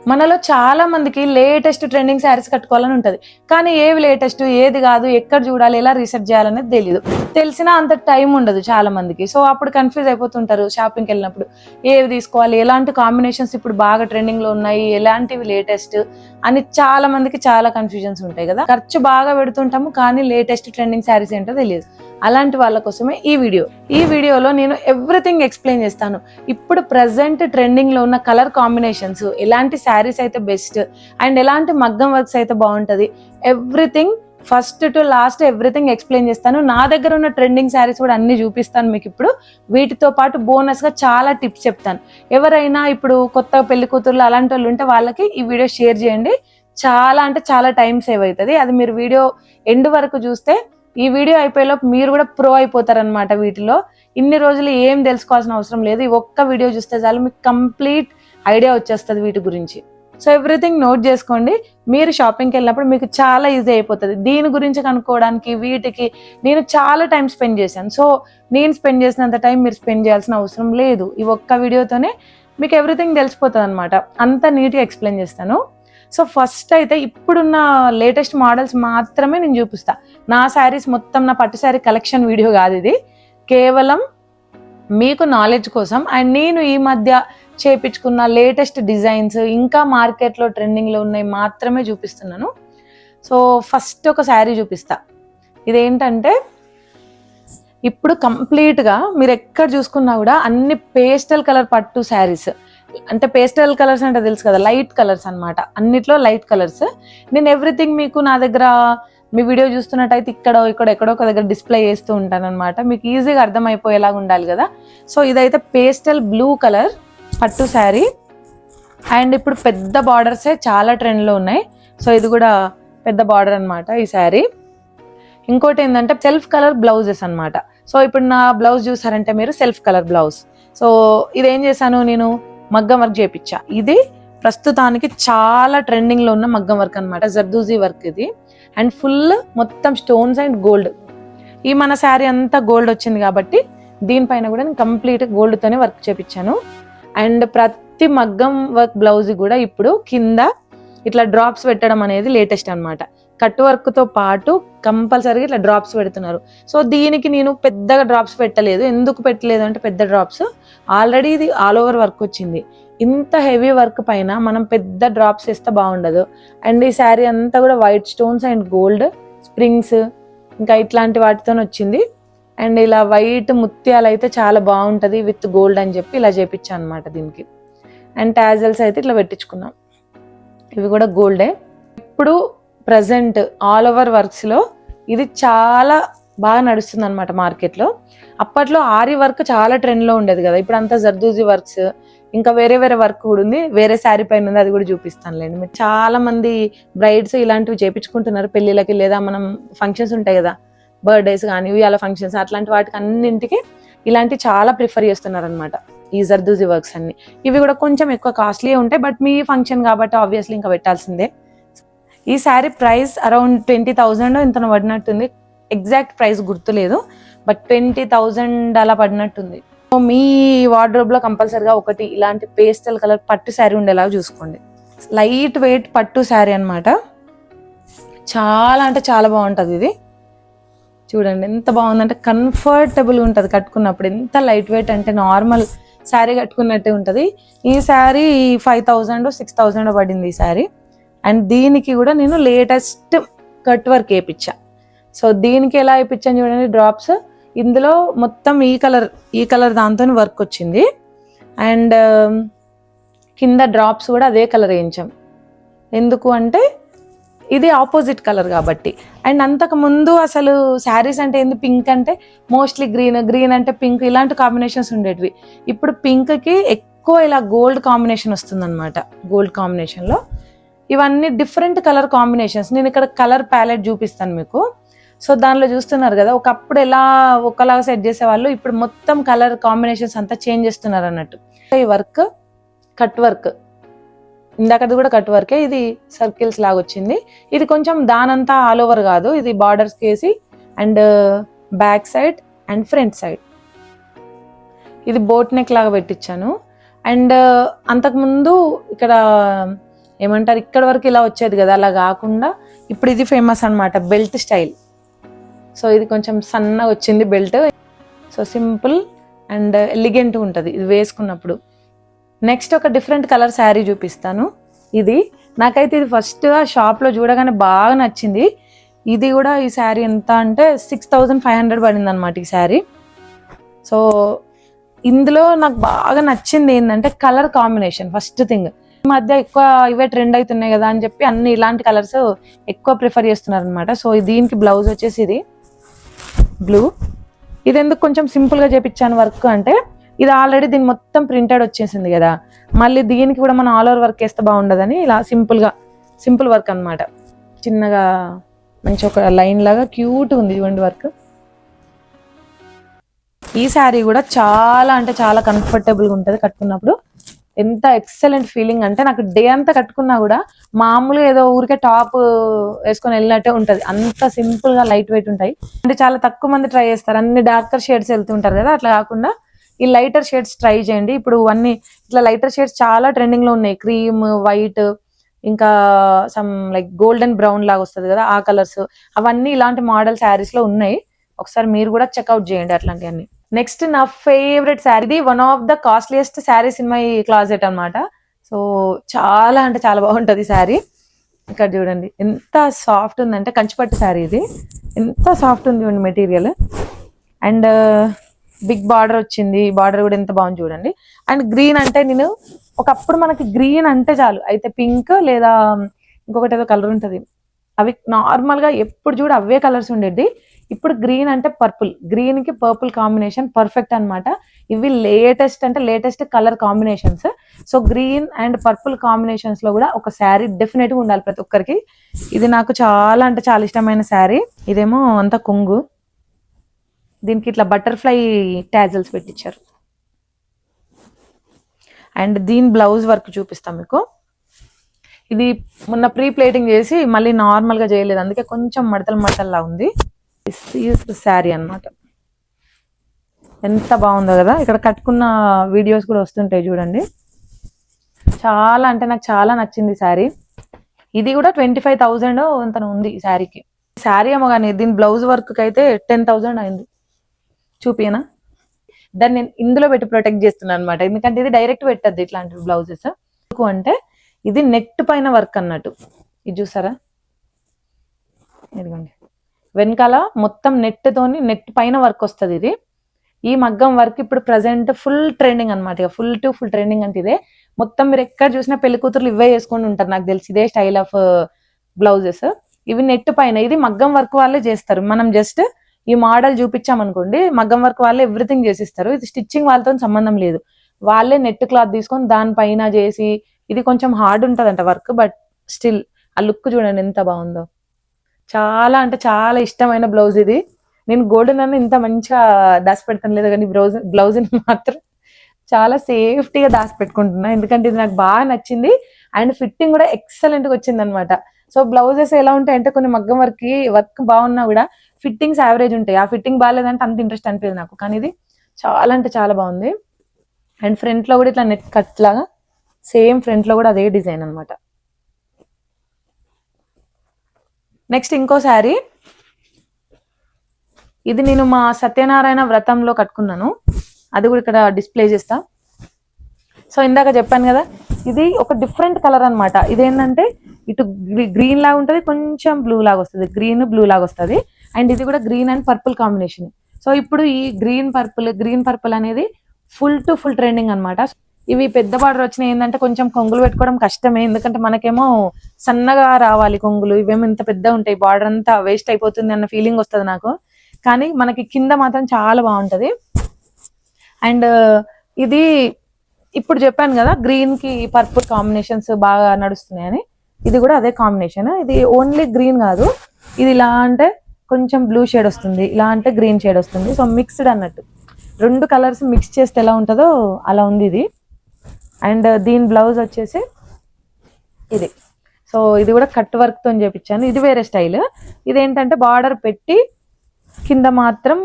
మనలో చాలా మందికి లేటెస్ట్ ట్రెండింగ్ శారీస్ కట్టుకోవాలని ఉంటుంది. కానీ ఏవి లేటెస్ట్, ఏది కాదు, ఎక్కడ చూడాలి, ఎలా రీసెర్చ్ చేయాలనేది తెలియదు. తెలిసినా అంత టైం ఉండదు చాలా మందికి. సో అప్పుడు కన్ఫ్యూజ్ అయిపోతుంటారు షాపింగ్కి వెళ్ళినప్పుడు. ఏవి తీసుకోవాలి, ఎలాంటి కాంబినేషన్స్ ఇప్పుడు బాగా ట్రెండింగ్లో ఉన్నాయి, ఎలాంటివి లేటెస్ట్ అని చాలా మందికి చాలా కన్ఫ్యూజన్స్ ఉంటాయి కదా. ఖర్చు బాగా పెడుతుంటాము కానీ లేటెస్ట్ ట్రెండింగ్ శారీస్ ఏంటో తెలియదు. అలాంటి వాళ్ళ కోసమే ఈ వీడియోలో నేను ఎవ్రీథింగ్ ఎక్స్ప్లెయిన్ చేస్తాను. ఇప్పుడు ప్రజెంట్ ట్రెండింగ్ లో ఉన్న కలర్ కాంబినేషన్స్, ఎలాంటి శారీస్ అయితే బెస్ట్ అండ్ ఎలాంటి మగ్గం వర్క్స్ అయితే బాగుంటది, everything first to lost everything explain చేస్తాను. నా దగ్గర ఉన్న ట్రెండింగ్ శారీస్ కూడా అన్ని చూపిస్తాను మీకు ఇప్పుడు. వీటితో పాటు బోనస్ గా చాలా టిప్స్ చెప్తాను. ఎవరైనా ఇప్పుడు కొత్త పెళ్లి కూతుర్లు అలాంటి వాళ్ళు ఉంటే వాళ్ళకి ఈ వీడియో షేర్ చేయండి. చాలా అంటే చాలా టైం సేవ్ అవుతుంది. అది మీరు వీడియో ఎండ్ వరకు చూస్తే ఈ వీడియో అయిపోయేలోపు మీరు కూడా ప్రో అయిపోతారనమాట. వీటిలో ఇన్ని రోజులు ఏం తెలుసుకోవాల్సిన అవసరం లేదు. ఈ ఒక్క వీడియో చూస్తే చాలు మీకు కంప్లీట్ ఐడియా వచ్చేస్తుంది వీటి గురించి. సో ఎవ్రీథింగ్ నోట్ చేసుకోండి. మీరు షాపింగ్కి వెళ్ళినప్పుడు మీకు చాలా ఈజీ అయిపోతుంది. దీని గురించి కనుక్కోవడానికి వీటికి నేను చాలా టైం స్పెండ్ చేశాను. సో నేను స్పెండ్ చేసినంత టైం మీరు స్పెండ్ చేయాల్సిన అవసరం లేదు. ఈ ఒక్క వీడియోతోనే మీకు ఎవ్రీథింగ్ తెలిసిపోతుంది అనమాట. అంత నీట్గా ఎక్స్ప్లెయిన్ చేస్తాను. సో ఫస్ట్ అయితే ఇప్పుడున్న లేటెస్ట్ మోడల్స్ మాత్రమే నేను చూపిస్తా. నా శారీస్ మొత్తం, నా పట్టు శారీ కలెక్షన్ వీడియో కాదు ఇది. కేవలం మీకు నాలెడ్జ్ కోసం అండ్ నేను ఈ మధ్య చేపించుకున్న లేటెస్ట్ డిజైన్స్, ఇంకా మార్కెట్లో ట్రెండింగ్లో ఉన్నాయి మాత్రమే చూపిస్తున్నాను. సో ఫస్ట్ ఒక శారీ చూపిస్తా. ఇదేంటంటే ఇప్పుడు కంప్లీట్గా మీరు ఎక్కడ చూసుకున్నా కూడా అన్ని పేస్టల్ కలర్ పట్టు శారీస్. అంటే పేస్టల్ కలర్స్ అంటే తెలుసు కదా, లైట్ కలర్స్ అనమాట. అన్నిట్లో లైట్ కలర్స్. నేను ఎవ్రీథింగ్ మీకు నా దగ్గర మీ వీడియో చూస్తున్నట్టయితే ఎక్కడో ఒక దగ్గర డిస్ప్లే చేస్తూ ఉంటాను అనమాట. మీకు ఈజీగా అర్థమైపోయేలాగా ఉండాలి కదా. సో ఇదైతే పేస్టల్ బ్లూ కలర్ పట్టు శారీ అండ్ ఇప్పుడు పెద్ద బార్డర్సే చాలా ట్రెండ్లో ఉన్నాయి. సో ఇది కూడా పెద్ద బార్డర్ అనమాట ఈ శారీ. ఇంకోటి ఏంటంటే సెల్ఫ్ కలర్ బ్లౌజెస్ అనమాట. సో ఇప్పుడు నా బ్లౌజ్ చూసారంటే మీరు సెల్ఫ్ కలర్ బ్లౌజ్. సో ఇదేం చేశాను, నేను మగ్గం వర్క్ చేయించా. ఇది ప్రస్తుతానికి చాలా ట్రెండింగ్ లో ఉన్న మగ్గం వర్క్ అనమాట. జర్దోజీ వర్క్ ఇది. అండ్ ఫుల్ మొత్తం స్టోన్స్ అండ్ గోల్డ్. ఈ మన శారీ అంతా గోల్డ్ వచ్చింది కాబట్టి దీనిపైన కూడా నేను కంప్లీట్ గోల్డ్ తోనే వర్క్ చేయించాను. అండ్ ప్రతి మగ్గం వర్క్ బ్లౌజ్ కూడా ఇప్పుడు కింద ఇట్లా డ్రాప్స్ పెట్టడం అనేది లేటెస్ట్ అనమాట. కట్ వర్క్ తో పాటు కంపల్సరీగా ఇట్లా డ్రాప్స్ పెడుతున్నారు. సో దీనికి నేను పెద్దగా డ్రాప్స్ పెట్టలేదు. ఎందుకు పెట్టలేదు అంటే పెద్ద డ్రాప్స్ ఆల్రెడీ ఇది ఆల్ ఓవర్ వర్క్ వచ్చింది. ఇంత హెవీ వర్క్ పైన మనం పెద్ద డ్రాప్స్ వేస్తే బాగుండదు. అండ్ ఈ శారీ అంతా కూడా white stones and gold springs ఇంకా ఇట్లాంటి వాటితో వచ్చింది. అండ్ ఇలా వైట్ ముత్యాలు అయితే చాలా బాగుంటుంది విత్ గోల్డ్ అని చెప్పి ఇలా చేపించాను అనమాట దీనికి. అండ్ టాజల్స్ అయితే ఇట్లా పెట్టించుకున్నాం. ఇవి కూడా గోల్డే. ఇప్పుడు ప్రజెంట్ ఆల్ ఓవర్ వర్క్స్లో ఇది చాలా బాగా నడుస్తుంది అనమాట మార్కెట్లో. అప్పట్లో ఆరి వర్క్ చాలా ట్రెండ్లో ఉండేది కదా. ఇప్పుడు అంతా జర్దోజీ వర్క్స్, ఇంకా వేరే వర్క్ కూడా ఉంది. వేరే శారీ పైన ఉంది, అది కూడా చూపిస్తానులేండి. మీరు చాలా మంది బ్రైడ్స్ ఇలాంటివి చేయించుకుంటున్నారు పెళ్ళిళ్ళకి, లేదా మనం ఫంక్షన్స్ ఉంటాయి కదా, బర్త్డేస్ కానీ ఇవాళ ఫంక్షన్స్, అట్లాంటి వాటికి అన్నింటికి ఇలాంటి చాలా ప్రిఫర్ చేస్తున్నారు అనమాట ఈ జర్దోజీ వర్క్స్ అన్ని. ఇవి కూడా కొంచెం ఎక్కువ కాస్ట్లీ ఉంటాయి, బట్ మీ ఫంక్షన్ కాబట్టి ఆబ్వియస్లీ ఇంకా పెట్టాల్సిందే. ఈ శారీ ప్రైస్ అరౌండ్ 20,000 ఇంత పడినట్టుంది. ఎగ్జాక్ట్ ప్రైస్ గుర్తులేదు, బట్ 20,000 అలా పడినట్టుంది. సో మీ వార్డ్రోబ్ లో కంపల్సరిగా ఒకటి ఇలాంటి పేస్టల్ కలర్ పట్టు శారీ ఉండేలాగా చూసుకోండి. లైట్ వెయిట్ పట్టు శారీ అనమాట. చాలా అంటే చాలా బాగుంటుంది ఇది. చూడండి ఎంత బాగుందంటే కంఫర్టబుల్ ఉంటుంది కట్టుకున్నప్పుడు. ఎంత లైట్ వెయిట్ అంటే నార్మల్ శారీ కట్టుకున్నట్టే ఉంటుంది. ఈ శారీ 5,000 6,000 పడింది ఈ శారీ. అండ్ దీనికి కూడా నేను లేటెస్ట్ కట్ వర్క్ వేయించా. సో దీనికి ఎలా వేయించాను చూడండి, డ్రాప్స్ ఇందులో మొత్తం ఈ కలర్ దాంతో వర్క్ వచ్చింది. అండ్ కింద డ్రాప్స్ కూడా అదే కలర్ వేయించాం. ఎందుకు అంటే ఇది ఆపోజిట్ కలర్ కాబట్టి. అండ్ అంతకుముందు అసలు శారీస్ అంటే ఏంది, పింక్ అంటే మోస్ట్లీ గ్రీన్ అంటే పింక్, ఇలాంటి కాంబినేషన్స్ ఉండేటివి. ఇప్పుడు పింక్కి ఎక్కువ ఇలా గోల్డ్ కాంబినేషన్ వస్తుంది అనమాట. గోల్డ్ కాంబినేషన్లో ఇవన్నీ డిఫరెంట్ కలర్ కాంబినేషన్స్. నేను ఇక్కడ కలర్ ప్యాలెట్ చూపిస్తాను మీకు. సో దానిలో చూస్తున్నారు కదా, ఒకప్పుడు ఎలా ఒకలాగా సెట్ చేసేవాళ్ళు, ఇప్పుడు మొత్తం కలర్ కాంబినేషన్స్ అంతా చేంజ్ చేస్తున్నారు అన్నట్టు. ఈ వర్క్ కట్ వర్క్, ఇందాకది కూడా కట్ వర్కే, ఇది సర్కిల్స్ లాగా వచ్చింది. ఇది కొంచెం దానంతా ఆల్ ఓవర్ కాదు, ఇది బార్డర్స్ కేసి and back side and front side ఇది బోట్ నెక్ లాగా పెట్టించాను. అండ్ అంతకుముందు ఇక్కడ ఏమంటారు ఇక్కడ వరకు ఇలా వచ్చేది కదా, అలా కాకుండా ఇప్పుడు ఇది ఫేమస్ అన్నమాట, బెల్ట్ స్టైల్. సో ఇది కొంచెం సన్నగా వచ్చింది belt. So simple and elegant ఉంటుంది ఇది వేసుకున్నప్పుడు. నెక్స్ట్ ఒక డిఫరెంట్ కలర్ శారీ చూపిస్తాను. ఇది నాకైతే ఇది ఫస్ట్ ఆ షాప్లో చూడగానే బాగా నచ్చింది. ఇది కూడా ఈ శారీ ఎంత అంటే 6500 పడింది అనమాట ఈ శారీ. సో ఇందులో నాకు బాగా నచ్చింది ఏంటంటే కలర్ కాంబినేషన్. ఫస్ట్ థింగ్, ఈ మధ్య ఎక్కువ ఇవే ట్రెండ్ అవుతున్నాయి కదా అని చెప్పి అన్ని ఇలాంటి కలర్స్ ఎక్కువ ప్రిఫర్ చేస్తున్నారు అనమాట. సో దీనికి బ్లౌజ్ వచ్చేసి ఇది బ్లూ. ఇది ఎందుకు కొంచెం సింపుల్గా చేపించాను వర్క్ అంటే, ఇది ఆల్రెడీ దీని మొత్తం ప్రింటెడ్ వచ్చేసింది కదా, మళ్ళీ దీనికి కూడా మనం ఆల్ ఓవర్ వర్క్ వేస్తే బాగుండదని ఇలా సింపుల్ వర్క్ అనమాట. చిన్నగా మంచి ఒక లైన్ లాగా క్యూట్ ఉంది ఇవ్వండి వర్క్. ఈ శారీ కూడా చాలా అంటే చాలా కంఫర్టబుల్గా ఉంటుంది కట్టుకున్నప్పుడు. ఎంత ఎక్సలెంట్ ఫీలింగ్ అంటే నాకు డే అంతా కట్టుకున్నా కూడా మామూలుగా ఏదో ఊరికే టాప్ వేసుకొని వెళ్ళినట్టే ఉంటుంది. అంత సింపుల్ గా లైట్ వెయిట్ ఉంటాయి. అంటే చాలా తక్కువ మంది ట్రై చేస్తారు, అన్ని డార్కర్ షేడ్స్ వెళ్తుంటారు కదా, అట్లా కాకుండా ఈ లైటర్ షేడ్స్ ట్రై చేయండి. ఇప్పుడు అన్ని ఇట్లా లైటర్ షేడ్స్ చాలా ట్రెండింగ్ లో ఉన్నాయి. క్రీమ్, వైట్, ఇంకా సమ్ లైక్ గోల్డెన్ బ్రౌన్ లాగా వస్తుంది కదా ఆ కలర్స్, అవన్నీ ఇలాంటి మోడల్ శారీస్ లో ఉన్నాయి. ఒకసారి మీరు కూడా చెక్అవుట్ చేయండి అట్లాంటివన్నీ. నెక్స్ట్ నా ఫేవరెట్ శారీ, ఇది one of the costliest saris in my closet అనమాట. సో చాలా అంటే చాలా బాగుంటుంది శారీ. ఇక్కడ చూడండి ఎంత సాఫ్ట్ ఉందంటే, కంచిపట్టు శారీ ఇది, ఎంత సాఫ్ట్ ఉంది చూడండి మెటీరియల్. అండ్ బిగ్ బార్డర్ వచ్చింది, బార్డర్ కూడా ఎంత బాగుంది చూడండి. అండ్ గ్రీన్ అంటే నేను ఒకప్పుడు మనకి గ్రీన్ అంటే చాలు, అయితే పింక్ లేదా ఇంకొకటి ఏదో కలర్ ఉంటుంది, అవి నార్మల్గా ఎప్పుడు చూడు అవే కలర్స్ ఉండేది. ఇప్పుడు గ్రీన్ అంటే పర్పుల్, గ్రీన్ కి పర్పుల్ కాంబినేషన్ పర్ఫెక్ట్ అనమాట. ఇవి లేటెస్ట్ అంటే latest colour combinations. So green and purple combinations లో కూడా ఒక శారీ డెఫినెట్ గా ఉండాలి ప్రతి ఒక్కరికి. ఇది నాకు చాలా అంటే చాలా ఇష్టమైన శారీ. ఇదేమో అంత కొంగు, దీనికి ఇట్లా బటర్ఫ్లై టాజల్స్ పెట్టించారు. అండ్ దీని బ్లౌజ్ వర్క్ చూపిస్తాం మీకు. ఇది మొన్న ప్రీ ప్లేటింగ్ చేసి మళ్ళీ నార్మల్ గా చేయలేదు, అందుకే కొంచెం మడతల్లా ఉంది. శారీ అన్నమాట. ఎంత బాగుందో కదా, ఇక్కడ కట్టుకున్న వీడియోస్ కూడా వస్తుంటాయి చూడండి. చాలా అంటే నాకు చాలా నచ్చింది శారీ. ఇది కూడా 25,000 అంత ఉంది ఈ శారీకి. శారీ ఏమో కానీ దీని బ్లౌజ్ వర్క్ అయితే 10,000 అయింది. చూపియనా, దాన్ని నేను ఇందులో పెట్టి ప్రొటెక్ట్ చేస్తున్నాను అనమాట, ఎందుకంటే ఇది డైరెక్ట్ పెట్టద్దు ఇట్లాంటి బ్లౌజెస్. అంటే ఇది నెట్ పైన వర్క్ అన్నట్టు, ఇది చూసారా, ఇదిగోండి వెనకాల మొత్తం నెట్ పైన వర్క్ వస్తుంది. ఇది ఈ మగ్గం వర్క్ ఇప్పుడు ప్రజెంట్ ఫుల్ ట్రెండింగ్ అనమాట, ఇక ఫుల్ ట్రెండింగ్ అంటే ఇదే. మొత్తం మీరు ఎక్కడ చూసినా పెళ్లి కూతుర్లు ఇవే వేసుకొని ఉంటారు నాకు తెలిసి, ఇదే స్టైల్ ఆఫ్ బ్లౌజెస్. ఇవి నెట్ పైన, ఇది మగ్గం వర్క్ వాళ్ళే చేస్తారు. మనం జస్ట్ ఈ మోడల్ చూపించామనుకోండి, మగ్గం వర్క్ వాళ్ళే ఎవ్రీథింగ్ చేసిస్తారు. ఇది స్టిచ్చింగ్ వాళ్ళతో సంబంధం లేదు, వాళ్ళే నెట్ క్లాత్ తీసుకొని దానిపైన చేసి, ఇది కొంచెం హార్డ్ ఉంటుందంట వర్క్, బట్ స్టిల్ ఆ లుక్ చూడండి ఎంత బాగుందో. చాలా అంటే చాలా ఇష్టమైన బ్లౌజ్ ఇది. నేను గోల్డెన్ అని ఇంత మంచిగా దాచి పెడతాను లేదు, కానీ బ్లౌజ్ మాత్రం చాలా సేఫ్టీగా దాచి పెట్టుకుంటున్నా, ఎందుకంటే ఇది నాకు బాగా నచ్చింది. అండ్ ఫిట్టింగ్ కూడా ఎక్సలెంట్ గా వచ్చింది అనమాట. సో బ్లౌజెస్ ఎలా ఉంటాయి అంటే, కొన్ని మగ్గం వర్క్ బాగున్నా కూడా ఫిట్టింగ్స్ యావరేజ్ ఉంటాయి. ఆ ఫిట్టింగ్ బాగాలేదంటే అంత ఇంట్రెస్ట్ అనిపించదు నాకు, కానీ ఇది చాలా అంటే చాలా బాగుంది. అండ్ ఫ్రంట్ లో కూడా ఇట్లా నెట్ కట్ లాగా సేమ్, ఫ్రంట్ లో కూడా అదే డిజైన్ అనమాట. నెక్స్ట్ ఇంకో శారీ, ఇది నేను మా సత్యనారాయణ వ్రతంలో కట్టుకున్నాను, అది కూడా ఇక్కడ డిస్ప్లే చేస్తా. సో ఇందాక చెప్పాను కదా, ఇది ఒక డిఫరెంట్ కలర్ అనమాట. ఇదేంటంటే ఇటు గ్రీన్ లాగా ఉంటుంది, కొంచెం బ్లూ లాగా వస్తుంది, గ్రీన్ బ్లూ లాగా వస్తుంది. అండ్ ఇది కూడా green and purple combination. So ఇప్పుడు ఈ గ్రీన్ పర్పుల్ అనేది ఫుల్ ట్రెండింగ్ అనమాట. ఇవి పెద్ద బార్డర్ వచ్చినాయి, ఏంటంటే కొంచెం కొంగులు పెట్టుకోవడం కష్టమే, ఎందుకంటే మనకేమో సన్నగా రావాలి కొంగులు, ఇవేమో ఇంత పెద్ద ఉంటాయి, బార్డర్ అంతా వేస్ట్ అయిపోతుంది అన్న ఫీలింగ్ వస్తుంది నాకు. కానీ మనకి కింద మాత్రం చాలా బాగుంటది. అండ్ ఇది ఇప్పుడు చెప్పాను కదా గ్రీన్ కి పర్పుల్ కాంబినేషన్స్ బాగా నడుస్తున్నాయని, ఇది కూడా అదే కాంబినేషన్. ఇది ఓన్లీ గ్రీన్ కాదు, ఇది ఇలా అంటే కొంచెం బ్లూ షేడ్ వస్తుంది, ఇలా అంటే గ్రీన్ షేడ్ వస్తుంది. సో మిక్స్డ్ అన్నట్టు, రెండు కలర్స్ మిక్స్ చేస్తే ఎలా ఉంటుందో అలా ఉంది ఇది. అండ్ దీని బ్లౌజ్ వచ్చేసి ఇది. సో ఇది కూడా కట్ వర్క్ తో చేపించాను, ఇది వేరే స్టైల్. ఇదేంటంటే బార్డర్ పెట్టి కింద మాత్రం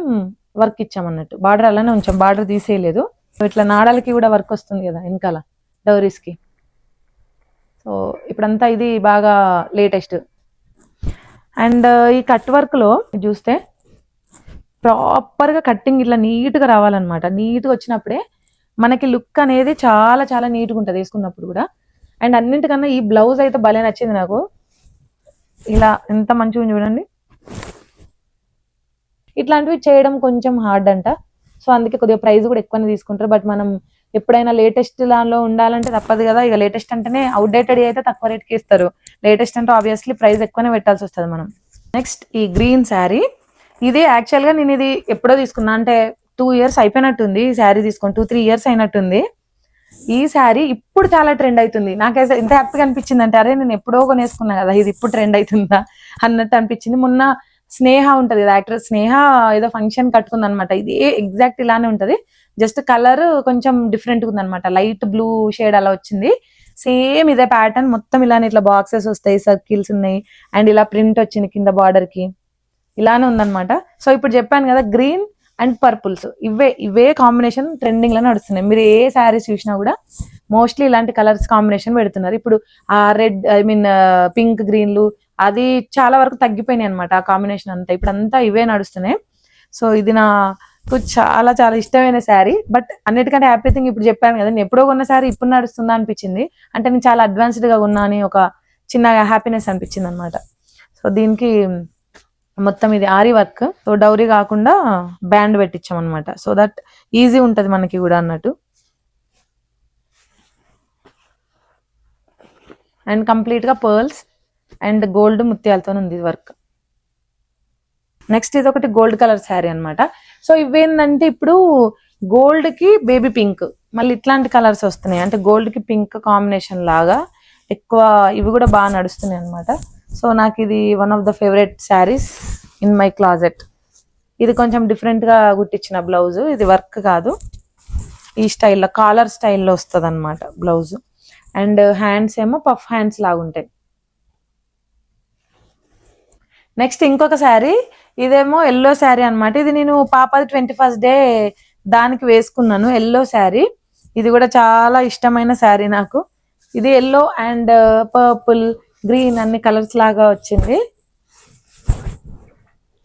వర్క్ ఇచ్చామన్నట్టు, బార్డర్ అలానే ఉంచాం, బార్డర్ తీసేయలేదు. ఇట్లా నాడాలకి కూడా వర్క్ వస్తుంది కదా వెనకాల డౌరీస్ కి. సో ఇప్పుడంతా ఇది బాగా లేటెస్ట్. అండ్ ఈ కట్ వర్క్లో చూస్తే ప్రాపర్గా కట్టింగ్ ఇట్లా నీట్గా రావాలన్నమాట. నీట్గా వచ్చినప్పుడే మనకి లుక్ అనేది చాలా చాలా నీట్గా ఉంటుంది వేసుకున్నప్పుడు కూడా. అండ్ అన్నింటికన్నా ఈ బ్లౌజ్ అయితే భలే నచ్చింది నాకు. ఇలా ఎంత మంచిగా చూడండి. ఇట్లాంటివి చేయడం కొంచెం హార్డ్ అంట, సో అందుకే కొద్దిగా ప్రైస్ కూడా ఎక్కువనే తీసుకుంటారు. బట్ మనం ఎప్పుడైనా లేటెస్ట్ దానిలో ఉండాలంటే తప్పదు కదా. ఇక లేటెస్ట్ అంటేనే అవుట్డేటెడ్ అయితే తక్కువ రేట్కి ఇస్తారు, లేటెస్ట్ అంటే ఆబ్వియస్లీ ప్రైస్ ఎక్కువనే పెట్టాల్సి వస్తుంది మనం. నెక్స్ట్ ఈ గ్రీన్ శారీ, ఇది యాక్చువల్గా నేను ఇది ఎప్పుడో తీసుకున్నా, అంటే 2 years అయిపోయినట్టుంది ఈ శారీ తీసుకొని, 2-3 years అయినట్టుంది. ఈ శారీ ఇప్పుడు చాలా ట్రెండ్ అవుతుంది. నాకైతే ఎంత హ్యాపీగా అనిపించింది అంటే, అరే నేను ఎప్పుడో కొనేసుకున్నా కదా, ఇది ఇప్పుడు ట్రెండ్ అవుతుందా అన్నట్టు అనిపించింది. మొన్న స్నేహ ఉంటది కదా, యాక్టర్ స్నేహ ఏదో ఫంక్షన్ కట్టుకుంది అనమాట. ఇది ఎగ్జాక్ట్ ఇలానే ఉంటది, జస్ట్ కలర్ కొంచెం డిఫరెంట్ ఉంది అనమాట, లైట్ బ్లూ షేడ్ అలా వచ్చింది. సేమ్ ఇదే ప్యాటర్న్, మొత్తం ఇలానే ఇట్లా బాక్సెస్ వస్తాయి, సర్కిల్స్ ఉన్నాయి, అండ్ ఇలా ప్రింట్ వచ్చింది కింద బార్డర్ కి, ఇలానే ఉందన్నమాట. సో ఇప్పుడు చెప్పాను కదా, గ్రీన్ అండ్ పర్పుల్స్ ఇవే కాంబినేషన్ ట్రెండింగ్ లో నడుస్తున్నాయి. మీరు ఏ శారీస్ చూసినా కూడా మోస్ట్లీ ఇలాంటి కలర్స్ కాంబినేషన్ పెడుతున్నారు. ఇప్పుడు ఆ రెడ్, ఐ మీన్ పింక్ గ్రీన్లు అది చాలా వరకు తగ్గిపోయినాయి అనమాట, ఆ కాంబినేషన్ అంతా. ఇప్పుడు అంతా ఇవే నడుస్తున్నాయి. సో ఇది నాకు చాలా చాలా ఇష్టమైన శారీ. బట్ అన్నిటికంటే హ్యాపీ థింగ్ ఇప్పుడు చెప్పాను కదా, నేను ఎప్పుడో కొన్న శారీ ఇప్పుడు నడుస్తుందా అనిపించింది. అంటే నేను చాలా అడ్వాన్స్డ్ గా ఉన్నా అని ఒక చిన్న హ్యాపీనెస్ అనిపించింది అనమాట. సో దీనికి మొత్తం ఇది ఆరి వర్క్, సో డౌరీ కాకుండా బ్యాండ్ పెట్టించాం అనమాట, సో దట్ ఈజీ ఉంటుంది మనకి కూడా అన్నట్టు. అండ్ కంప్లీట్ గా పర్ల్స్ అండ్ గోల్డ్ ముత్యాలతో ఉంది వర్క్. నెక్స్ట్ ఇది ఒకటి గోల్డ్ కలర్ శారీ అనమాట. సో ఇవేంటంటే ఇప్పుడు గోల్డ్ కి బేబీ పింక్, మళ్ళీ ఇట్లాంటి కలర్స్ వస్తున్నాయి, అంటే గోల్డ్ కి పింక్ కాంబినేషన్ లాగా ఎక్కువ ఇవి కూడా బాగా నడుస్తున్నాయి అనమాట. సో నాకు ఇది one of the favourite saris in my closet. ఇది కొంచెం డిఫరెంట్ గా కుట్టించిన బ్లౌజ్, ఇది వర్క్ కాదు, ఈ స్టైల్లో కాలర్ స్టైల్లో వస్తుంది అనమాట బ్లౌజ్. అండ్ హ్యాండ్స్ ఏమో పఫ్ హ్యాండ్స్ లాగా ఉంటాయి. నెక్స్ట్ ఇంకొక శారీ, ఇదేమో ఎల్లో శారీ అనమాట. ఇది నేను పాపది 21st డే దానికి వేసుకున్నాను, ఎల్లో శారీ. ఇది కూడా చాలా ఇష్టమైన శారీ నాకు. ఇది ఎల్లో అండ్ పర్పుల్ గ్రీన్ అన్ని కలర్స్ లాగా వచ్చింది.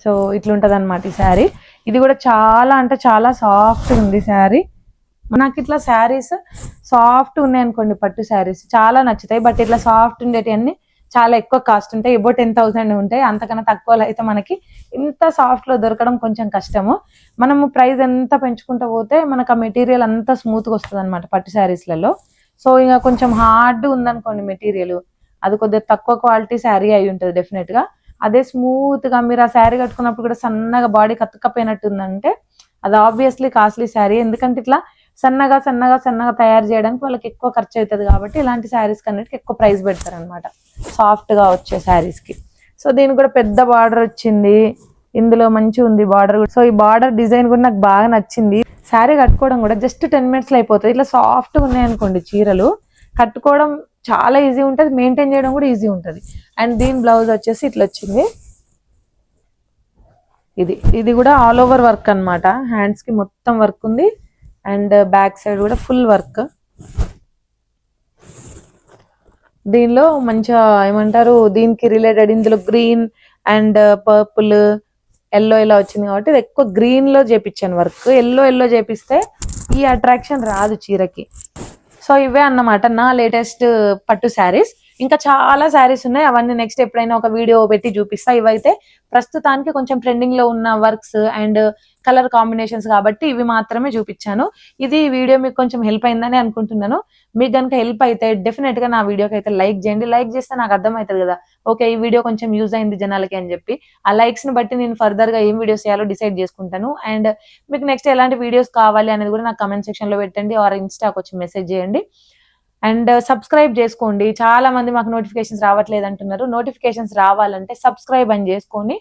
సో ఇట్లుంటది అనమాట ఈ శారీ. ఇది కూడా చాలా అంటే చాలా సాఫ్ట్ ఉంది శారీ. నాకు ఇట్లా శారీస్ సాఫ్ట్ ఉన్నాయి అనుకోండి, పట్టు శారీస్ చాలా నచ్చుతాయి. బట్ ఇట్లా సాఫ్ట్ ఉండేటి అన్ని చాలా ఎక్కువ కాస్ట్ ఉంటాయి, ఎబో 10,000 ఉంటాయి. అంతకన్నా తక్కువలో అయితే మనకి ఇంత సాఫ్ట్ లో దొరకడం కొంచెం కష్టము. మనము ప్రైస్ ఎంత పెంచుకుంటూ పోతే మనకు ఆ మెటీరియల్ అంతా స్మూత్గా వస్తుంది అనమాట పట్టు శారీస్లలో. సో ఇంకా కొంచెం హార్డ్ ఉందనుకోండి మెటీరియల్, అది కొద్దిగా తక్కువ క్వాలిటీ శారీ అయి ఉంటుంది డెఫినెట్ గా. అదే స్మూత్ గా మీరు ఆ శారీ కట్టుకున్నప్పుడు కూడా సన్నగా బాడీ కత్తుకపోయినట్టుందంటే అది ఆబ్వియస్లీ కాస్ట్లీ శారీ. ఎందుకంటే ఇట్లా సన్నగా సన్నగా సన్నగా తయారు చేయడానికి వాళ్ళకి ఎక్కువ ఖర్చు అవుతుంది కాబట్టి ఇలాంటి శారీస్ కన్నిటికి ఎక్కువ ప్రైస్ పెడతారు అనమాట, సాఫ్ట్ గా వచ్చే శారీస్ కి. సో దీనికి కూడా పెద్ద బార్డర్ వచ్చింది, ఇందులో మంచి ఉంది బార్డర్. సో ఈ బార్డర్ డిజైన్ కూడా నాకు బాగా నచ్చింది. శారీ కట్టుకోవడం కూడా జస్ట్ 10 minutes లో అయిపోతుంది. ఇట్లా సాఫ్ట్ గా ఉన్నాయనుకోండి చీరలు, కట్టుకోవడం చాలా ఈజీ ఉంటుంది, మెయింటైన్ చేయడం కూడా ఈజీ ఉంటుంది. అండ్ దీని బ్లౌజ్ వచ్చేసి ఇట్లా వచ్చింది. ఇది కూడా ఆల్ ఓవర్ వర్క్ అనమాట, హ్యాండ్స్ కి మొత్తం వర్క్ ఉంది అండ్ బ్యాక్ సైడ్ కూడా ఫుల్ వర్క్. దీనిలో మంచిగా ఏమంటారు, దీనికి రిలేటెడ్ ఇందులో గ్రీన్ అండ్ పర్పుల్ ఎల్లో ఇలా వచ్చింది కాబట్టి ఇది ఎక్కువ గ్రీన్ లో చేపించాను వర్క్. ఎల్లో చేపిస్తే ఈ అట్రాక్షన్ రాదు చీరకి. సో ఇవే అన్నమాట నా లేటెస్ట్ పట్టు శారీస్. ఇంకా చాలా శారీస్ ఉన్నాయి, అవన్నీ నెక్స్ట్ ఎప్పుడైనా ఒక వీడియో పెట్టి చూపిస్తా. ఇవైతే ప్రస్తుతానికి కొంచెం ట్రెండింగ్ లో ఉన్న వర్క్స్ అండ్ కలర్ కాంబినేషన్స్ కాబట్టి ఇవి మాత్రమే చూపించాను. ఇది వీడియో మీకు కొంచెం హెల్ప్ అయిందని అనుకుంటున్నాను. మీకు కనుక హెల్ప్ అయితే డెఫినెట్ గా నా వీడియోకి అయితే లైక్ చేయండి. లైక్ చేస్తే నాకు అర్థమవుతుంది కదా, ఓకే ఈ వీడియో కొంచెం యూజ్ అయింది జనాలకి అని చెప్పి. ఆ లైక్స్ ని బట్టి నేను ఫర్దర్ గా ఏం వీడియోస్ చేయాలో డిసైడ్ చేసుకుంటాను. అండ్ మీకు నెక్స్ట్ ఎలాంటి వీడియోస్ కావాలి అనేది కూడా నాకు కమెంట్ సెక్షన్ లో పెట్టండి, ఆర్ ఇన్స్టాకి వచ్చి మెసేజ్ చేయండి. అండ్ సబ్స్క్రైబ్ చేసుకోండి. చాలా మంది మాకు నోటిఫికేషన్స్ రావట్లేదు అంటున్నారు. నోటిఫికేషన్స్ రావాలంటే సబ్స్క్రైబ్ అని చేసుకొని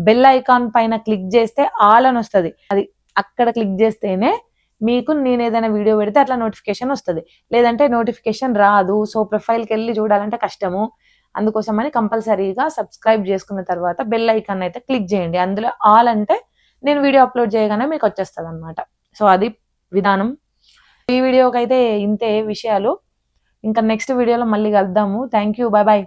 బెల్ ఐకాన్ పైన క్లిక్ చేస్తే ఆల్ అని వస్తుంది, అది అక్కడ క్లిక్ చేస్తేనే మీకు నేను ఏదైనా వీడియో పెడితే అట్లా నోటిఫికేషన్ వస్తుంది, లేదంటే నోటిఫికేషన్ రాదు. సో ప్రొఫైల్కి వెళ్ళి చూడాలంటే కష్టము. అందుకోసమని కంపల్సరీగా సబ్స్క్రైబ్ చేసుకున్న తర్వాత బెల్ ఐకాన్ అయితే క్లిక్ చేయండి. అందులో ఆల్ అంటే నేను వీడియో అప్లోడ్ చేయగానే మీకు వచ్చేస్తుంది అనమాట. సో అది విధానం. ఈ వీడియోకి అయితే ఇంతే విషయాలు. ఇంకా నెక్స్ట్ వీడియోలో మళ్ళీ కలుద్దాము. Thank you, bye bye.